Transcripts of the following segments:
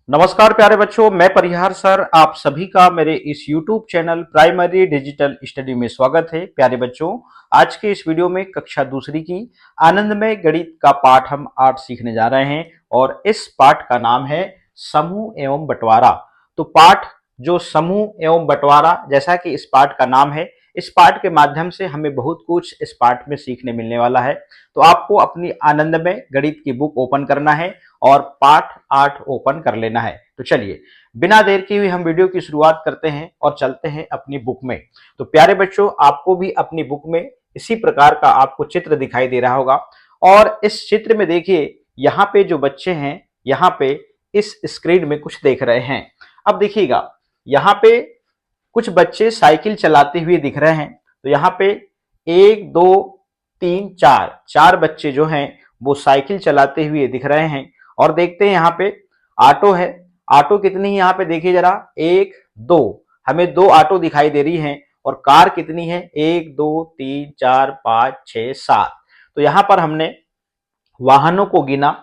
नमस्कार प्यारे बच्चों, मैं परिहार सर आप सभी का मेरे इस YouTube channel primary digital study में स्वागत है। प्यारे बच्चों, आज के इस वीडियो में कक्षा दूसरी की आनंदमय गणित का पाठ हम 8 सीखने जा रहे हैं और इस पाठ का नाम है समूह एवं बंटवारा। तो पाठ जो समूह एवं बंटवारा, जैसा कि इस पाठ का नाम है, इस पाठ के माध्यम से हमें बहुत कुछ इस पाठ में सीखने मिलने वाला है। तो आपको अपनी आनंदमय गणित की बुक ओपन करना है और पाठ 8 ओपन कर लेना है। तो चलिए बिना देर की हुई हम वीडियो की शुरुआत करते हैं और चलते हैं अपनी बुक में। तो प्यारे बच्चों, आपको भी अपनी बुक में इसी प्रकार का आपको चित्र दिखाई दे रहा होगा और इस चित्र में देखिए, यहाँ पे जो बच्चे हैं, यहाँ पे इस स्क्रीन में कुछ देख रहे हैं। अब देखिएगा, यहाँ पे कुछ बच्चे साइकिल चलाते हुए दिख रहे हैं। तो यहाँ पे 1 2 3 4 बच्चे जो हैं वो साइकिल चलाते हुए दिख रहे हैं। और देखते हैं यहाँ पे ऑटो है। ऑटो कितनी है यहाँ पे देखिए जरा, 1 2, हमें 2 ऑटो दिखाई दे रही हैं। और कार कितनी है, 1 2 3 4 5 6 7। तो यहाँ पर हमने वाहनों को गिना।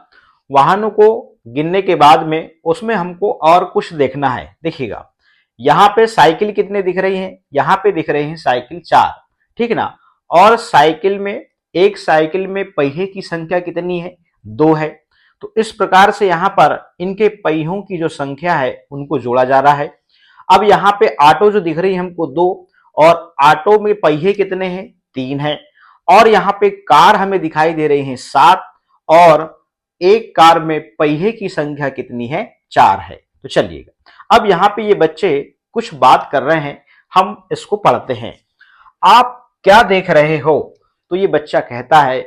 वाहनों को गिनने के बाद में उसमें हमको और कुछ देखना है। देखिएगा, यहाँ पे साइकिल कितने दिख रही हैं, यहाँ पे दिख रही हैं साइकिल 4, ठीक है ना। और साइकिल में, एक साइकिल में पहिए की संख्या कितनी है, 2 है। तो इस प्रकार से यहाँ पर इनके पहियों की जो संख्या है उनको जोड़ा जा रहा है। अब यहाँ पे ऑटो जो दिख रही है हमको 2, और ऑटो में पहिए कितने हैं, 3 है। और यहाँ पे कार हमें दिखाई दे रही है 7, और एक कार में पहिए की संख्या कितनी है, 4 है। तो चलिएगा, अब यहाँ पे ये बच्चे कुछ बात कर रहे हैं, हम इसको पढ़ते हैं। आप क्या देख रहे हो? तो ये बच्चा कहता है,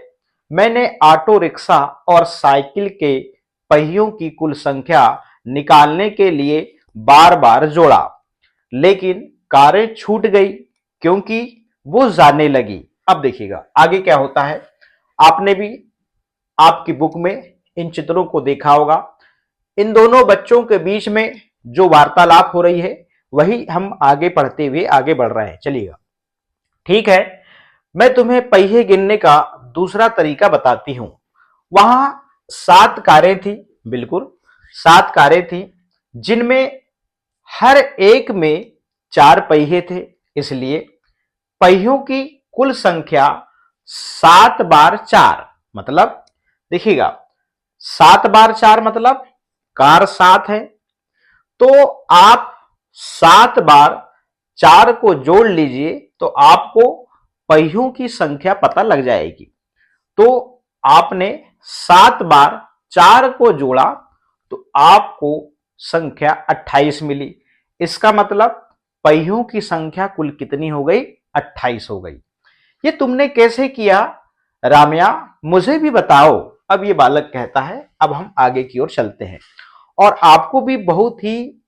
मैंने ऑटो रिक्शा और साइकिल के पहियों की कुल संख्या निकालने के लिए बार बार जोड़ा, लेकिन कारें छूट गई क्योंकि वो जाने लगी। अब देखिएगा आगे क्या होता है। आपने भी आपकी बुक में इन चित्रों को देखा होगा। इन दोनों बच्चों के बीच में जो वार्तालाप हो रही है वही हम आगे पढ़ते हुए आगे बढ़ रहे हैं। चलिएगा, ठीक है, मैं तुम्हें पहिए गिनने का दूसरा तरीका बताती हूं। वहां 7 कारें थी, बिल्कुल 7 कारें थी, जिनमें हर एक में 4 पहिए थे। इसलिए पहियों की कुल संख्या 7 बार 4, मतलब देखिएगा 7 बार 4 मतलब कार 7 है। तो आप 7 बार 4 को जोड़ लीजिए तो आपको पहियों की संख्या पता लग जाएगी। तो आपने 7 बार 4 को जोड़ा तो आपको संख्या 28 मिली। इसका मतलब पहियों की संख्या कुल कितनी हो गई, 28 हो गई। ये तुमने कैसे किया राम्या, मुझे भी बताओ। अब ये बालक कहता है। अब हम आगे की ओर चलते हैं और आपको भी बहुत ही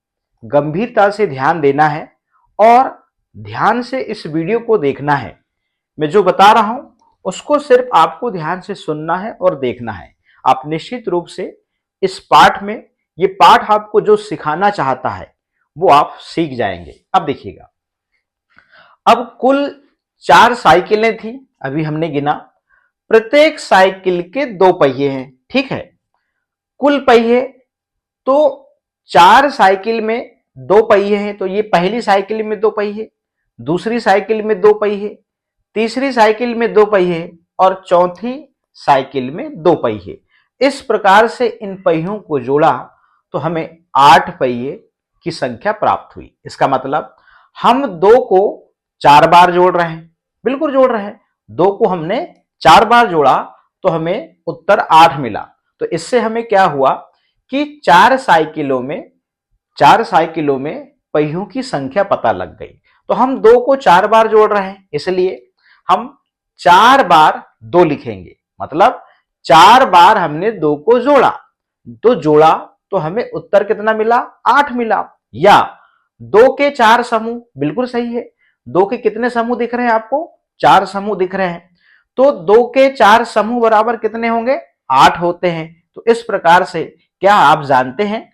गंभीरता से ध्यान देना है और ध्यान से इस वीडियो को देखना है। मैं जो बता रहा हूं उसको सिर्फ आपको ध्यान से सुनना है और देखना है। आप निश्चित रूप से इस पाठ में, ये पाठ आपको जो सिखाना चाहता है वो आप सीख जाएंगे। अब देखिएगा, अब कुल 4 साइकिलें थी, अभी हमने गिना। प्रत्येक साइकिल के 2 पहिए हैं, ठीक है। कुल पहिए तो 4 साइकिल में 2 पहिए हैं, तो ये पहली साइकिल में 2 पहिए, दूसरी साइकिल में 2 पहिए, तीसरी साइकिल में 2 पहिए और चौथी साइकिल में 2 पहिए। इस प्रकार से इन पहियों को जोड़ा तो हमें 8 पहिए की संख्या प्राप्त हुई। इसका मतलब हम 2 को 4 बार जोड़ रहे हैं, बिल्कुल जोड़ रहे हैं। 2 को हमने 4 बार जोड़ा तो हमें उत्तर 8 मिला। तो इससे हमें क्या हुआ कि 4 साइकिलों में पहियों की संख्या पता लग गई। तो हम 2 को 4 बार जोड़ रहे हैं, इसलिए हम 4 बार 2 लिखेंगे। मतलब 4 बार हमने 2 को जोड़ा तो हमें उत्तर कितना मिला, 8 मिला। या 2 के 4 समूह, बिल्कुल सही है। 2 के कितने समूह दिख रहे हैं आपको, 4 समूह दिख रहे हैं। तो 2 के 4 समूह बराबर कितने होंगे, 8 होते हैं। तो इस प्रकार से क्या आप जानते हैं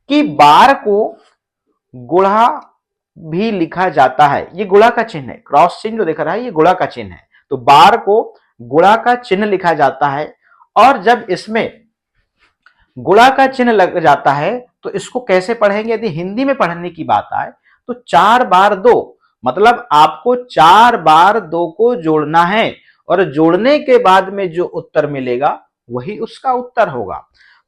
कि बार को गुणा भी लिखा जाता है। ये गुणा का चिन्ह है, क्रॉस चिन्ह जो दिख रहा है ये गुणा का चिन्ह है। तो बार को गुणा का चिन्ह लिखा जाता है, और जब इसमें गुणा का चिन्ह लग जाता है तो इसको कैसे पढ़ेंगे? यदि हिंदी में पढ़ने की बात आए तो 4 बार 2, मतलब आपको 4 बार 2 को जोड़ना है और जोड़ने के बाद में जो उत्तर मिलेगा वही उसका उत्तर होगा।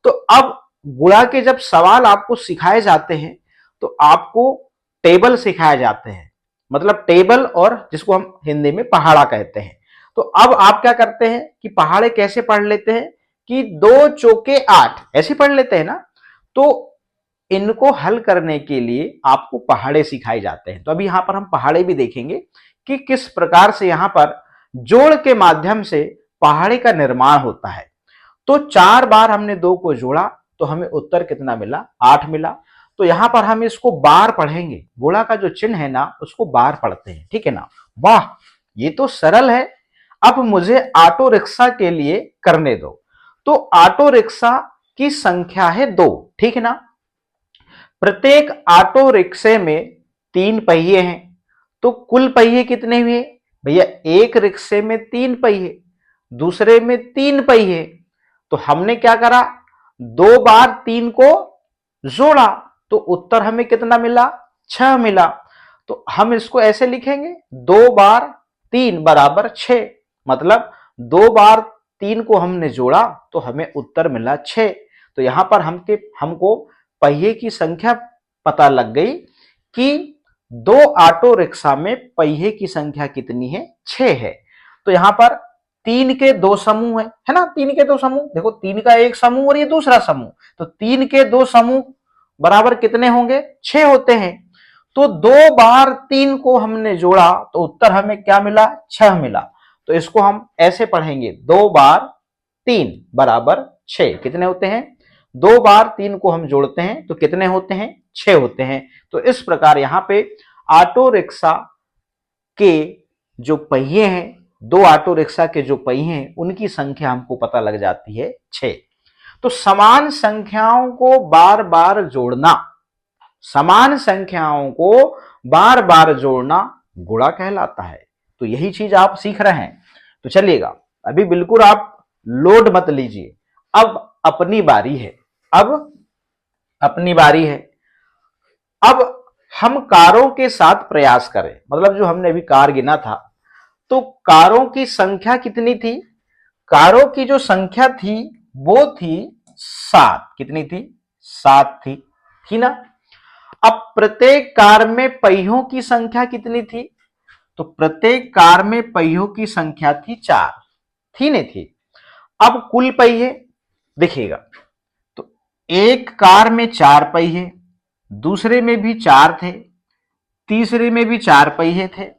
तो अब गुणा के जब सवाल आपको सिखाए जाते हैं तो आपको टेबल सिखाए जाते हैं, मतलब टेबल, और जिसको हम हिंदी में पहाड़ा कहते हैं। तो अब आप क्या करते हैं कि पहाड़े कैसे पढ़ लेते हैं कि 2 चौके 8 ऐसे पढ़ लेते हैं ना। तो इनको हल करने के लिए आपको पहाड़े सिखाए जाते हैं। तो अभी यहां पर हम पहाड़े भी देखेंगे कि किस प्रकार से यहां पर जोड़ के माध्यम से पहाड़े का निर्माण होता है। तो 4 बार हमने 2 को जोड़ा तो हमें उत्तर कितना मिला? 8 मिला। तो यहां पर हम इसको बार पढ़ेंगे, गोला का जो चिन्ह है ना उसको बार पढ़ते हैं, ठीक है ना। वाह, ये तो सरल है। अब मुझे ऑटो रिक्शा के लिए करने दो। तो ऑटो रिक्शा की संख्या है 2, ठीक है ना। प्रत्येक ऑटो रिक्शे में 3 पहिए हैं, तो कुल पहिए कितने हुए भैया? एक रिक्शे में 3 पहिए, दूसरे में 3 पहिए। तो हमने क्या करा? 2 बार 3 को जोड़ा तो उत्तर हमें कितना मिला? 6 मिला। तो हम इसको ऐसे लिखेंगे 2 बार 3 बराबर 6, मतलब 2 बार 3 को हमने जोड़ा तो हमें उत्तर मिला 6। तो यहां पर हमको पहिए की संख्या पता लग गई कि 2 ऑटो रिक्शा में पहिए की संख्या कितनी है? 6 है। तो यहां पर 3 के 2 समूह है ना, 3 के 2 समूह, देखो 3 का एक समूह और ये दूसरा समूह, तो 3 के 2 समूह बराबर कितने होंगे? 6 होते हैं। तो 2 बार 3 को हमने जोड़ा तो उत्तर हमें क्या मिला? 6 मिला। तो इसको हम ऐसे पढ़ेंगे 2 बार 3 बराबर 6। कितने होते हैं? 2 बार 3 को हम जोड़ते हैं तो कितने होते हैं? 6 होते हैं। तो इस प्रकार यहां पे ऑटो रिक्शा के जो पहिए हैं, 2 ऑटो रिक्शा के जो पहिए हैं उनकी संख्या हमको पता लग जाती है 6। तो समान संख्याओं को बार बार जोड़ना, समान संख्याओं को बार बार जोड़ना गुणा कहलाता है। तो यही चीज आप सीख रहे हैं। तो चलिएगा, अभी बिल्कुल आप लोड मत लीजिए, अब अपनी बारी है। अब अपनी बारी है। अब हम कारों के साथ प्रयास करें, मतलब जो हमने अभी कार गिना था, तो कारों की संख्या कितनी थी? कारों की जो संख्या थी वो थी 7। कितनी थी? 7 थी ना। अब प्रत्येक कार में पहियों की संख्या कितनी थी? तो प्रत्येक कार में पहियों की संख्या थी 4, थी नहीं थी? अब कुल पहिए देखिएगा, तो एक कार में 4 पहिए, दूसरे में भी 4 थे, तीसरे में भी 4 पहिए थे,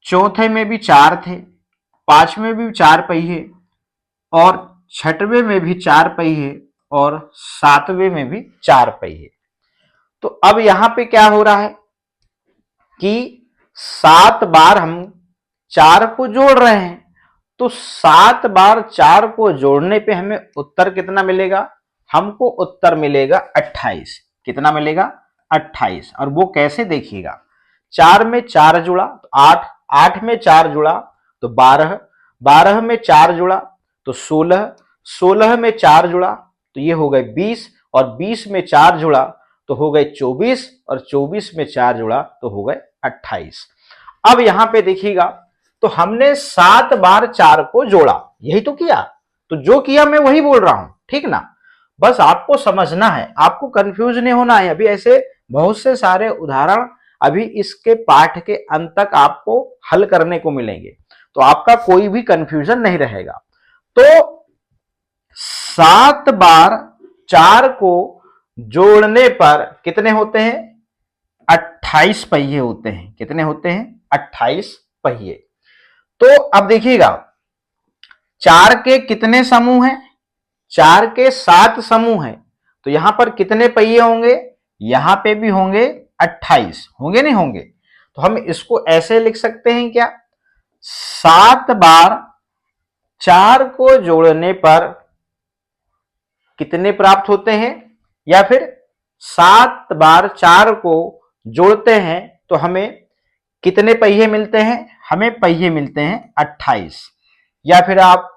चौथे में भी 4 थे, पांचवें में भी 4 पहिए, और छठवें में भी 4 पहिए, और सातवें में भी 4 पहिए। तो अब यहां पे क्या हो रहा है कि 7 बार हम 4 को जोड़ रहे हैं, तो 7 बार 4 को जोड़ने पे हमें उत्तर कितना मिलेगा? हमको उत्तर मिलेगा 28। कितना मिलेगा? 28। और वो कैसे देखिएगा, 4 में 4 जुड़ा तो 8, 8 में 4 जुड़ा तो 12, 12 में 4 जुड़ा तो 16, 16 में 4 जुड़ा तो ये हो गए 20, और 20 में 4 जुड़ा तो हो गए 24, और 24 में 4 जुड़ा तो हो गए 28। अब यहां पे देखिएगा, तो हमने 7 बार 4 को जोड़ा, यही तो किया। तो जो किया मैं वही बोल रहा हूं, ठीक ना। बस आपको समझना है, आपको कंफ्यूज नहीं होना है। अभी ऐसे बहुत से सारे उदाहरण अभी इसके पाठ के अंत तक आपको हल करने को मिलेंगे, तो आपका कोई भी कंफ्यूजन नहीं रहेगा। तो 7 बार 4 को जोड़ने पर कितने होते हैं? 28 पहिए होते हैं। कितने होते हैं? 28 पहिए। तो अब देखिएगा, 4 के कितने समूह हैं? 4 के 7 समूह हैं। तो यहां पर कितने पहिए होंगे? यहां पे भी होंगे 28, होंगे नहीं होंगे? तो हम इसको ऐसे लिख सकते हैं क्या? 7 बार 4 को जोड़ने पर कितने प्राप्त होते हैं, या फिर 7 बार 4 को जोड़ते हैं तो हमें कितने पहिए मिलते हैं? हमें पहिए मिलते हैं 28। या फिर आप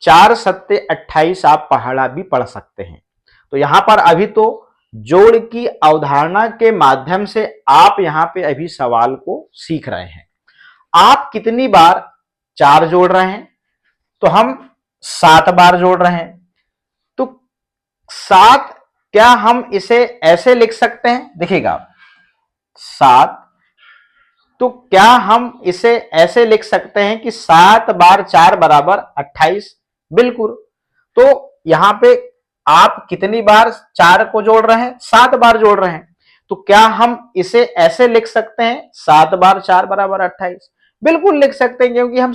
4 सत्ते 28 आप पहाड़ा भी पढ़ सकते हैं। तो यहां पर अभी तो जोड़ की अवधारणा के माध्यम से आप यहां पे अभी सवाल को सीख रहे हैं। आप कितनी बार 4 जोड़ रहे हैं? तो हम 7 बार जोड़ रहे हैं। तो 7, क्या हम इसे ऐसे लिख सकते हैं? देखिएगा 7, तो क्या हम इसे ऐसे लिख सकते हैं कि 7 बार 4 बराबर 28? बिल्कुल। तो यहां पे आप कितनी बार 4 को जोड़ रहे हैं? 7 बार जोड़ रहे हैं। तो क्या हम इसे ऐसे लिख सकते हैं 7 बार 4 बराबर 28? बिल्कुल लिख सकते हैं, क्योंकि हम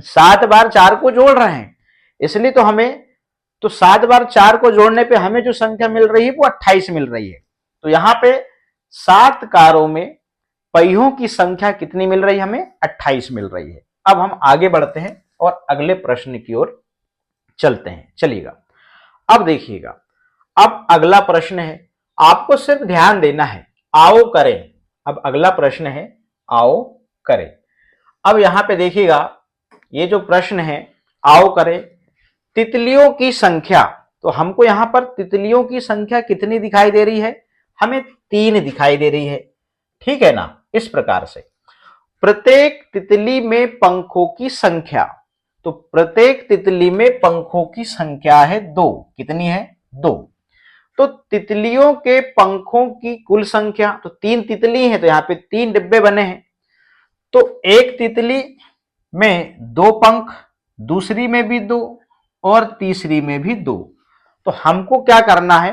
7 बार 4 को जोड़ रहे हैं, इसलिए तो हमें, तो 7 बार 4 को जोड़ने पे हमें जो संख्या मिल रही है वो 28 मिल रही है। तो यहां पे 7 कारों में पहियों की संख्या कितनी मिल रही है? हमें 28 मिल रही है। अब हम आगे बढ़ते हैं और अगले प्रश्न की ओर चलते हैं। चलिएगा, अब देखिएगा, अब अगला प्रश्न है, आपको सिर्फ ध्यान देना है। आओ करें। अब अगला प्रश्न है, आओ करें। अब यहां पे देखिएगा, ये जो प्रश्न है आओ करें, तितलियों की संख्या, तो हमको यहां पर तितलियों की संख्या कितनी दिखाई दे रही है? हमें 3 दिखाई दे रही है, ठीक है ना। इस प्रकार से प्रत्येक तितली में पंखों की संख्या, तो प्रत्येक तितली में पंखों की संख्या है 2। कितनी है? 2। तो तितलियों के पंखों की कुल संख्या, तो 3 तितली है तो यहां पे 3 डिब्बे बने हैं। तो एक तितली में 2 पंख, दूसरी में भी 2 और तीसरी में भी 2। तो हमको क्या करना है?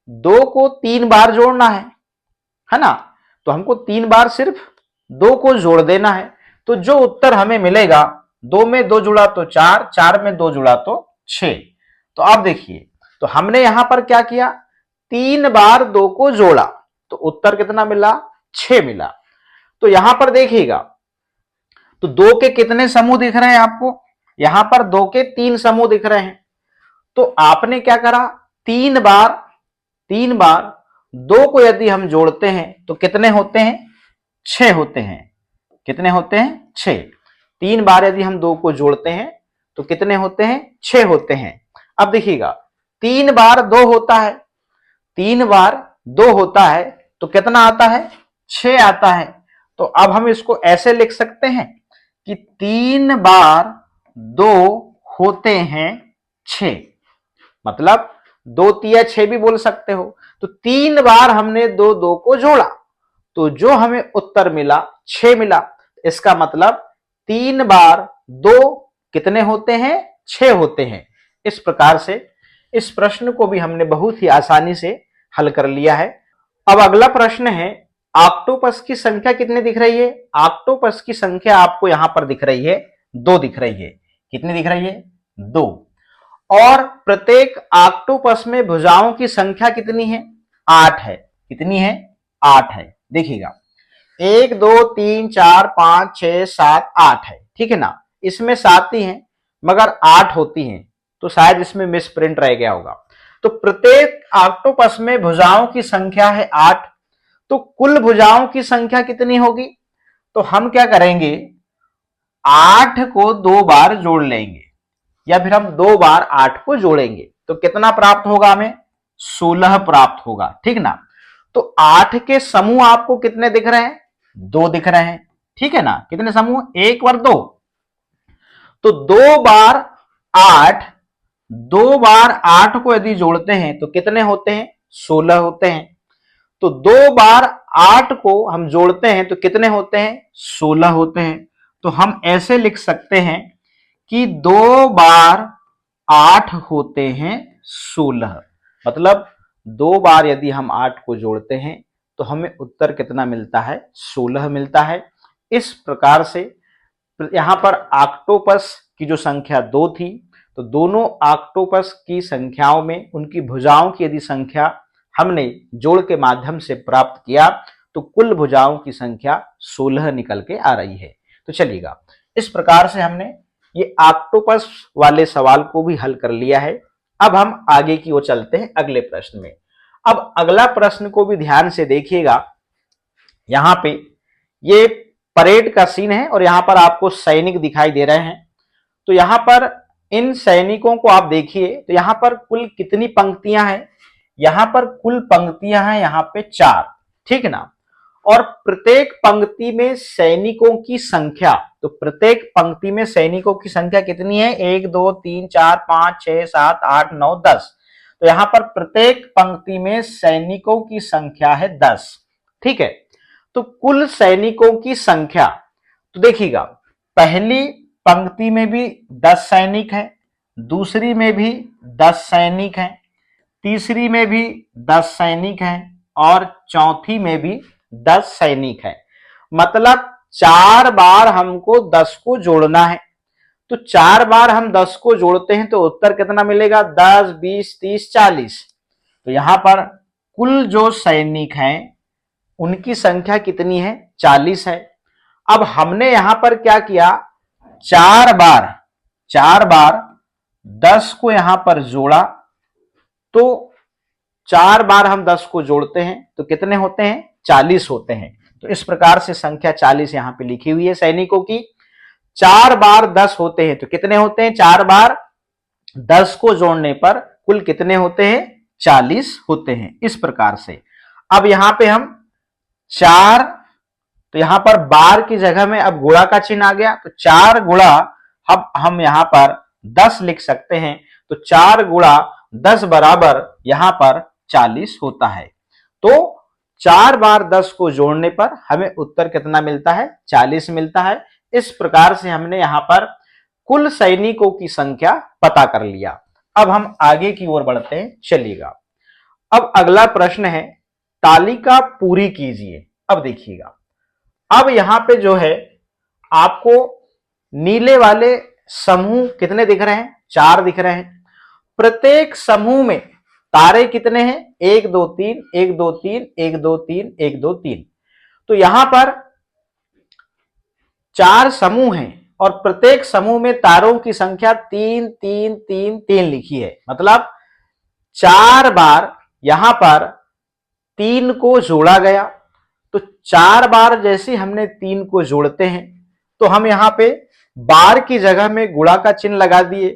2 को 3 बार जोड़ना है ना। तो हमको 3 बार सिर्फ 2 को जोड़ देना है। तो जो उत्तर हमें मिलेगा, 2 में 2 जुड़ा तो 4, 4 में 2 जुड़ा तो 6। तो आप देखिए, तो हमने यहां पर क्या किया? 3 बार 2 को जोड़ा, तो उत्तर कितना मिला? 6 मिला। तो यहां पर देखिएगा, तो 2 के कितने समूह दिख रहे हैं आपको? यहां पर 2 के 3 समूह दिख रहे हैं। तो आपने क्या करा? 3 बार 2 को यदि हम जोड़ते हैं तो कितने होते हैं? 6 होते हैं। कितने होते हैं? 6। 3 बार यदि हम 2 को जोड़ते हैं तो कितने होते हैं? 6 होते हैं। अब देखिएगा, 3 बार 2 होता है, 3 बार 2 होता है तो कितना आता है? 6 आता है। तो अब हम इसको ऐसे लिख सकते हैं कि 3 बार 2 होते हैं 6, मतलब 2 तिया 6 भी बोल सकते हो। तो 3 बार हमने 2 2 को जोड़ा, तो जो हमें उत्तर मिला 6 मिला। इसका मतलब 3 बार 2 कितने होते हैं? 6 होते हैं। इस प्रकार से इस प्रश्न को भी हमने बहुत ही आसानी से हल कर लिया है। अब अगला प्रश्न है, ऑक्टोपस की संख्या कितनी दिख रही है? ऑक्टोपस की संख्या आपको यहां पर दिख रही है 2 दिख रही है। कितनी दिख रही है? 2। और प्रत्येक ऑक्टोपस में भुजाओं की संख्या कितनी है? 8 है। कितनी है? 8 है। देखिएगा, 1 2 3 4 5 6 7 8 है, ठीक है ना। इसमें 7 ही है मगर 8 होती हैं, तो शायद इसमें मिस प्रिंट रह गया होगा। तो प्रत्येक ऑक्टोपस में भुजाओं की संख्या है 8। तो कुल भुजाओं की संख्या कितनी होगी? तो हम क्या करेंगे, 8 को 2 बार जोड़ लेंगे, या फिर हम 2 बार 8 को जोड़ेंगे तो कितना प्राप्त होगा? हमें 16 प्राप्त होगा, ठीक ना। तो 8 के समूह आपको कितने दिख रहे हैं? 2 दिख रहे हैं, ठीक है ना। कितने समूह? 1 और 2। तो 2 बार 8, 2 बार 8 को यदि जोड़ते हैं तो कितने होते हैं? 16 होते हैं। तो 2 बार 8 को हम जोड़ते हैं तो कितने होते हैं? 16 होते हैं। तो हम ऐसे लिख सकते हैं कि 2 बार 8 होते हैं 16। मतलब 2 बार यदि हम 8 को जोड़ते हैं तो हमें उत्तर कितना मिलता है? 16 मिलता है। इस प्रकार से यहां पर ऑक्टोपस की जो संख्या 2 थी, तो दोनों ऑक्टोपस की संख्याओं में उनकी भुजाओं की यदि संख्या हमने जोड़ के माध्यम से प्राप्त किया तो कुल भुजाओं की संख्या 16 निकल के आ रही है। तो चलिएगा, इस प्रकार से हमने ये ऑक्टोपस वाले सवाल को भी हल कर लिया है। अब हम आगे की ओर चलते हैं अगले प्रश्न में। अब अगला प्रश्न को भी ध्यान से देखिएगा। यहां पे ये परेड का सीन है और यहां पर आपको सैनिक दिखाई दे रहे हैं। तो यहां पर इन सैनिकों को आप देखिए, तो यहां पर कुल कितनी पंक्तियां हैं? यहां पर कुल पंक्तियां हैं यहां पे 4, ठीक ना। और प्रत्येक पंक्ति में सैनिकों की संख्या, तो प्रत्येक पंक्ति में सैनिकों की संख्या कितनी है? 1 2 3 4 5 6 7 8 9 10। तो यहां पर प्रत्येक पंक्ति में सैनिकों की संख्या है 10, ठीक है। तो कुल सैनिकों की संख्या, तो देखिएगा, पहली पंक्ति में भी 10 सैनिक हैं, दूसरी में भी 10 सैनिक हैं, तीसरी में भी 10 सैनिक हैं और चौथी में भी 10 सैनिक हैं। मतलब 4 बार हमको 10 को जोड़ना है। तो 4 बार हम 10 को जोड़ते हैं तो उत्तर कितना मिलेगा? 10 20 30 40। तो यहां पर कुल जो सैनिक हैं उनकी संख्या कितनी है? 40 है। अब हमने यहां पर क्या किया? 4 बार 10 को यहां पर जोड़ा। तो 4 बार हम 10 को जोड़ते हैं तो कितने होते हैं? 40 होते हैं। तो इस प्रकार से संख्या 40 यहां पे लिखी हुई है सैनिकों की। 4 बार 10 होते हैं तो कितने होते हैं? 4 बार 10 को जोड़ने पर कुल कितने होते हैं? 40 होते हैं। इस प्रकार से अब यहां पे हम 4, तो यहां पर बार की जगह में अब गुणा का चिन्ह आ गया, तो 4 गुणा, अब हम यहां पर 10 लिख सकते हैं। तो 4 गुणा 10 बराबर यहां पर 40 होता है। तो 4 बार 10 को जोड़ने पर हमें उत्तर कितना मिलता है? 40 मिलता है। इस प्रकार से हमने यहां पर कुल सैनिकों की संख्या पता कर लिया। अब हम आगे की ओर बढ़ते हैं, चलिएगा। अब अगला प्रश्न है, तालिका पूरी कीजिए। अब देखिएगा, अब यहां पे जो है आपको नीले वाले समूह कितने दिख रहे हैं? 4 दिख रहे हैं। प्रत्येक समूह में तारे कितने हैं? 1 2 3 1 2 3 1 2 3 1 2 3। तो यहां पर 4 समूह हैं और प्रत्येक समूह में तारों की संख्या 3 3 3 3 लिखी है। मतलब 4 बार यहां पर 3 को जोड़ा गया। तो 4 बार जैसे हमने 3 को जोड़ते हैं तो हम यहां पे बार की जगह में गुणा का चिन्ह लगा दिए।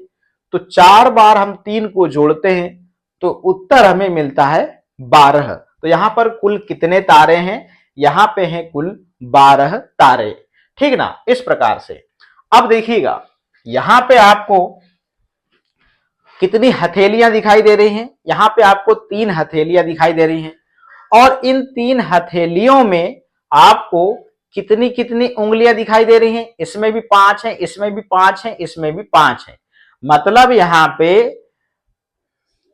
तो 4 बार हम 3 को जोड़ते हैं तो उत्तर हमें मिलता है 12। तो यहां पर कुल कितने तारे हैं? यहां पे हैं कुल 12 तारे, ठीक ना। इस प्रकार से अब देखिएगा, यहां पे आपको कितनी हथेलियां दिखाई दे रही हैं? यहां पे आपको 3 हथेलियां दिखाई दे रही हैं और इन 3 हथेलियों में आपको कितनी कितनी उंगलियां दिखाई दे रही हैं? इसमें भी 5 है, इसमें भी 5 है, इसमें भी 5 है। मतलब यहां पे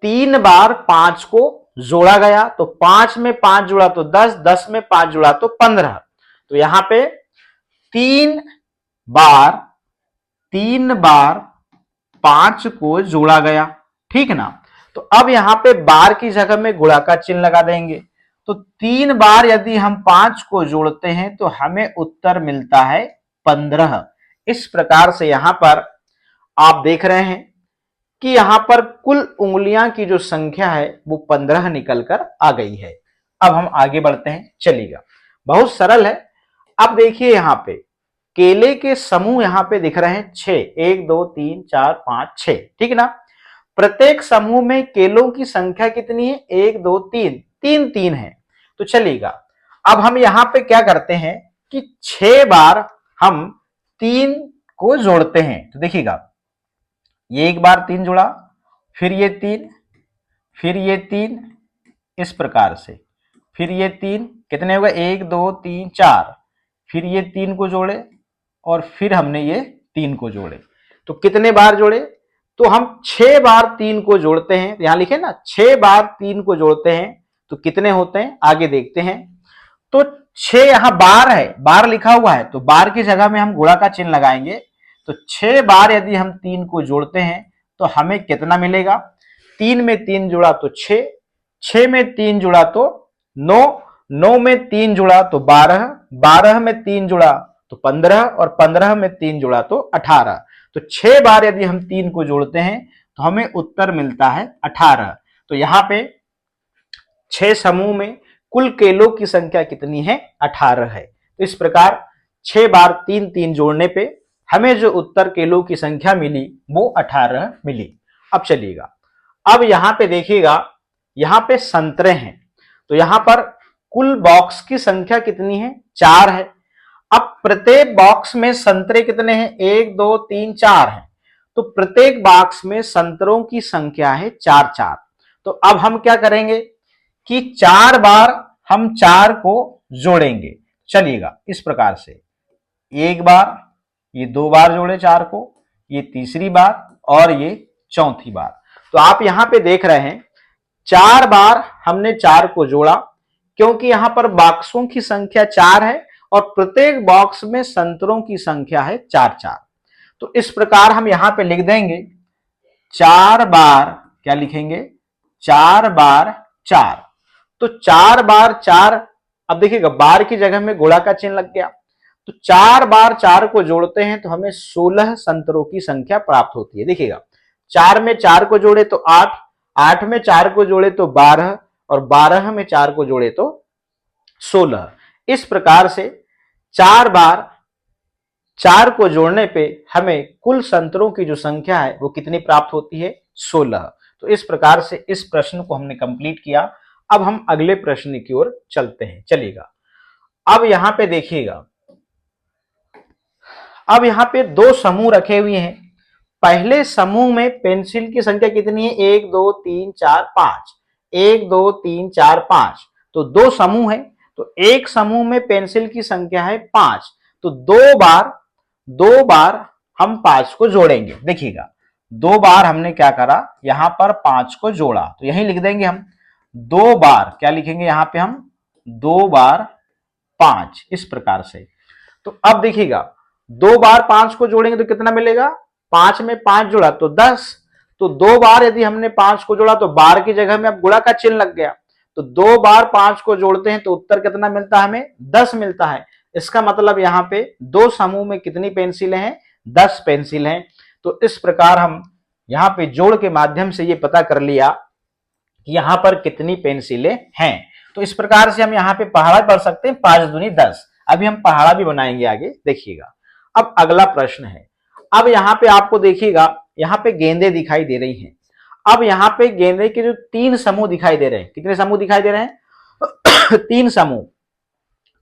3 बार 5 को जोड़ा गया। तो 5 में 5 जुड़ा तो 10, 10 में 5 जुड़ा तो 15। तो यहां पे 3 बार 5 को जोड़ा गया, ठीक ना। तो अब यहां पे बार की जगह में गुणा का चिन्ह लगा देंगे। तो 3 बार यदि हम 5 को जोड़ते हैं तो हमें उत्तर मिलता है 15। इस प्रकार से यहां पर आप देख रहे हैं कि यहां पर कुल उंगलियां की जो संख्या है वो 15 निकलकर आ गई है। अब हम आगे बढ़ते हैं, चलिएगा। बहुत सरल है। अब देखिए, यहां पे केले के समूह यहां पे दिख रहे हैं 6, 1 2 3 4 5 6, ठीक ना। प्रत्येक समूह में केलों की संख्या कितनी है? 1 2 3 3 3 है। तो चलिएगा, अब हम यहां पे क्या करते हैं कि 6 बार हम 3 को जोड़ते हैं। तो देखिएगा, ये एक बार 3 जुड़ा, फिर ये 3, फिर ये 3, इस प्रकार से, फिर ये 3, कितने हो गए? 1 2 3 4, फिर ये 3 को जोड़े और फिर हमने ये 3 को जोड़े। तो कितने बार जोड़े? तो हम 6 बार 3 को जोड़ते हैं। यहां लिखे ना, 6 बार 3 को जोड़ते हैं तो कितने होते हैं? आगे देखते हैं। तो 6 यहां बार है, बार लिखा हुआ है, तो बार की जगह में हम गुणा का चिन्ह लगाएंगे। तो 6 बार यदि हम 3 को जोड़ते हैं तो हमें कितना मिलेगा? 3 में 3 जुड़ा तो 6, 6 में 3 जुड़ा तो 9, 9 में 3 जुड़ा तो 12, 12 में 3 जुड़ा तो 15 और 15 में 3 जुड़ा तो 18। तो 6 बार यदि हम 3 को जोड़ते हैं तो हमें उत्तर मिलता है 18। तो यहां पे 6 समूह में कुल केलों की संख्या कितनी है? 18 है। तो इस प्रकार 6 बार 3 3 जोड़ने पे हमें जो उत्तर केलों की संख्या मिली वो 18 मिली। अब चलिएगा, अब यहां पे देखिएगा, यहां पे संतरे हैं, तो यहां पर कुल बॉक्स की संख्या कितनी है? 4 है। अब प्रत्येक बॉक्स में संतरे कितने हैं? 1 2 3 4 हैं। तो प्रत्येक बॉक्स में संतरों की संख्या है 4 4। तो अब हम क्या करेंगे कि 4 बार हम 4 को जोड़ेंगे। चलिएगा इस प्रकार से, एक बार, ये 2 बार जोड़े 4 को, ये तीसरी बार और ये चौथी बार। तो आप यहां पे देख रहे हैं 4 बार हमने 4 को जोड़ा, क्योंकि यहां पर बॉक्सों की संख्या 4 है और प्रत्येक बॉक्स में संतरों की संख्या है 4 4। तो इस प्रकार हम यहां पे लिख देंगे 4 बार, क्या लिखेंगे? 4 बार 4। तो 4 बार 4, अब देखिएगा बार की जगह में गुणा का चिन्ह लग गया। तो 4 बार 4 को जोड़ते हैं तो हमें 16 संतरों की संख्या प्राप्त होती है। देखिएगा 4 में 4 को जोड़े तो 8, 8 में 4 को जोड़े तो 12 और 12 में 4 को जोड़े तो 16। इस प्रकार से 4 बार 4 को जोड़ने पे हमें कुल संतरों की जो संख्या है वो कितनी प्राप्त होती है? 16। तो इस प्रकार से इस प्रश्न को हमने कंप्लीट किया। अब हम अगले प्रश्न की ओर चलते हैं। चलिएगा, अब यहां पे देखिएगा, अब यहां पे 2 समूह रखे हुए हैं। पहले समूह में पेंसिल की संख्या कितनी है? 1 2 3 4 5, 1 2 3 4 5। तो 2 समूह है, तो एक समूह में पेंसिल की संख्या है 5। तो 2 बार हम 5 को जोड़ेंगे। देखिएगा 2 बार हमने क्या करा, यहां पर 5 को जोड़ा, तो यही लिख देंगे हम 2 बार, क्या लिखेंगे यहां पे हम? 2 बार 5, इस प्रकार से। तो अब देखिएगा 2 बार 5 को जोड़ेंगे तो कितना मिलेगा? 5 में 5 जोड़ा तो 10। तो 2 बार यदि हमने 5 को जोड़ा तो बार की जगह में अब गुणा का चिन्ह लग गया। तो 2 बार 5 को जोड़ते हैं तो उत्तर कितना मिलता है हमें? 10 मिलता है। इसका मतलब यहां पे 2 समूह में कितनी पेंसिलें हैं? 10 पेंसिल हैं। तो इस प्रकार हम यहां पे जोड़ के माध्यम से ये पता कर लिया कि यहां पर कितनी पेंसिलें हैं। तो इस प्रकार से हम यहां पे पहाड़ा पढ़ सकते हैं, 5 दूनी 10। अभी हम पहाड़ा भी बनाएंगे आगे, देखिएगा। अब अगला प्रश्न है, अब यहां पे आपको देखिएगा, यहां पे गेंदे दिखाई दे रही हैं। अब यहां पे गेंदे के जो 3 समूह दिखाई दे रहे हैं, कितने समूह दिखाई दे रहे हैं? 3 समूह।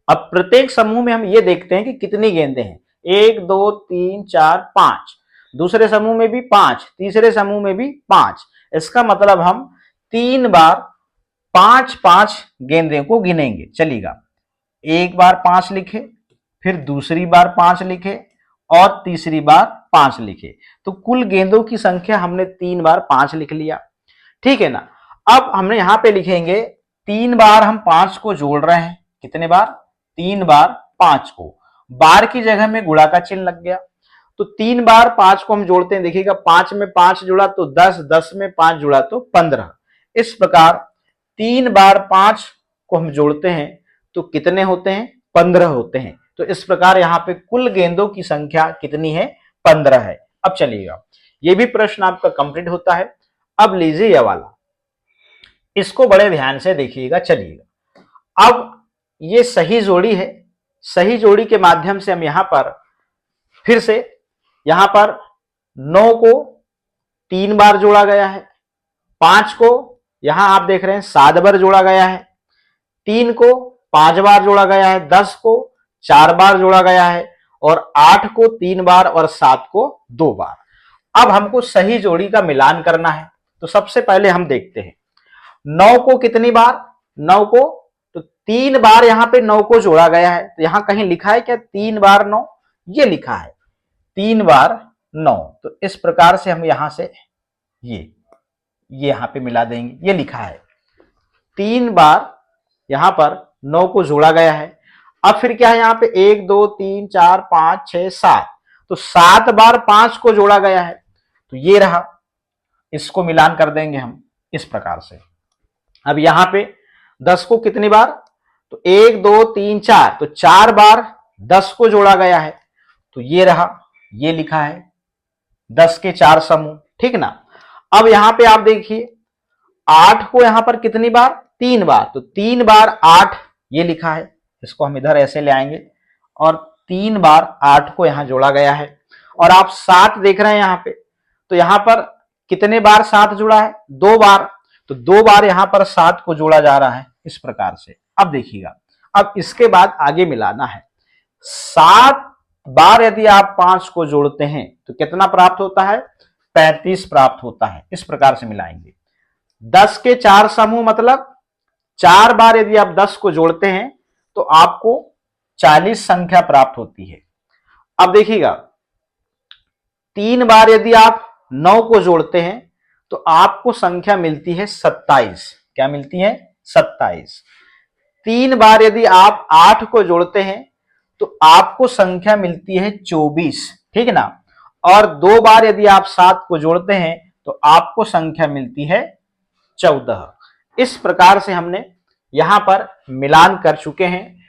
अब प्रत्येक समूह में हम ये देखते हैं कि कितनी गेंदें हैं। 1 2 3 4 5, दूसरे समूह में भी 5, तीसरे समूह में भी 5। इसका मतलब हम 3 बार 5 5 गेंदे को गिनेंगे। चलिएगा, एक बार 5 लिखे, फिर दूसरी बार 5 लिखे और तीसरी बार 5 लिखे। तो कुल गेंदों की संख्या हमने 3 बार 5 लिख लिया, ठीक है ना। अब हमने यहां पे लिखेंगे 3 बार हम 5 को जोड़ रहे हैं। कितने बार? 3 बार 5 को, बार की जगह में गुणा का चिन्ह लग गया। तो 3 बार 5 को हम जोड़ते हैं। देखिएगा 5 में 5 जुड़ा तो 10, 10 में 5 जुड़ा तो 15। इस प्रकार 3 बार 5 को हम जोड़ते हैं तो कितने होते हैं? 15 होते हैं। तो इस प्रकार यहां पे कुल गेंदों की संख्या कितनी है? 15 है। अब चलिएगा, ये भी प्रश्न आपका कंप्लीट होता है। अब लीजिए यह वाला, इसको बड़े ध्यान से देखिएगा। चलिएगा, अब ये सही जोड़ी है। सही जोड़ी के माध्यम से हम यहां पर फिर से, यहां पर 9 को 3 बार जोड़ा गया है, 5 को यहां आप देख रहे हैं 7 बार जोड़ा गया है, 3 को 5 बार जोड़ा गया है, 10 को 4 बार जोड़ा गया है और 8 को 3 बार और 7 को 2 बार। अब हमको सही जोड़ी का मिलान करना है। तो सबसे पहले हम देखते हैं 9 को कितनी बार? 9 को तो 3 बार यहां पे 9 को जोड़ा गया है। तो यहां कहीं लिखा है क्या 3 बार 9? ये लिखा है 3 बार 9। तो इस प्रकार से हम यहां से ये यहां पे मिला देंगे। ये लिखा है 3 बार यहां पर 9 को जोड़ा गया है। अब फिर क्या है यहां पे 1 2 3 4 5 6 7, तो 7 बार 5 को जोड़ा गया है। तो ये रहा, इसको मिलान कर देंगे हम इस प्रकार से। अब यहां पे 10 को कितनी बार? तो 1 2 3 4, तो 4 बार 10 को जोड़ा गया है। तो ये रहा, ये लिखा है 10 के 4 समूह, ठीक ना। अब यहां पे आप देखिए 8 को यहां पर कितनी बार? 3 बार, तो 3 बार 8 ये लिखा है। इसको हम इधर ऐसे ले आएंगे और 3 बार 8 को यहां जोड़ा गया है। और आप 7 देख रहे हैं यहां पे, तो यहां पर कितने बार 7 जुड़ा है? 2 बार। तो 2 बार यहां पर 7 को जोड़ा जा रहा है इस प्रकार से। अब देखिएगा, अब इसके बाद आगे मिलाना है। 7 बार यदि आप 5 को जोड़ते हैं तो कितना प्राप्त होता है? 35 प्राप्त होता है। इस प्रकार से मिलाएंगे। 10 के 4 समूह मतलब 4 बार यदि आप 10 को जोड़ते हैं तो आपको 40 संख्या प्राप्त होती है। अब देखिएगा, 3 बार यदि आप 9 को जोड़ते हैं तो आपको संख्या मिलती है 27। क्या मिलती है? 27। 3 बार यदि आप 8 को जोड़ते हैं तो आपको संख्या मिलती है 24, ठीक है ना। और 2 बार यदि आप 7 को जोड़ते हैं तो आपको संख्या मिलती है 14। इस प्रकार से हमने यहां पर मिलान कर चुके हैं।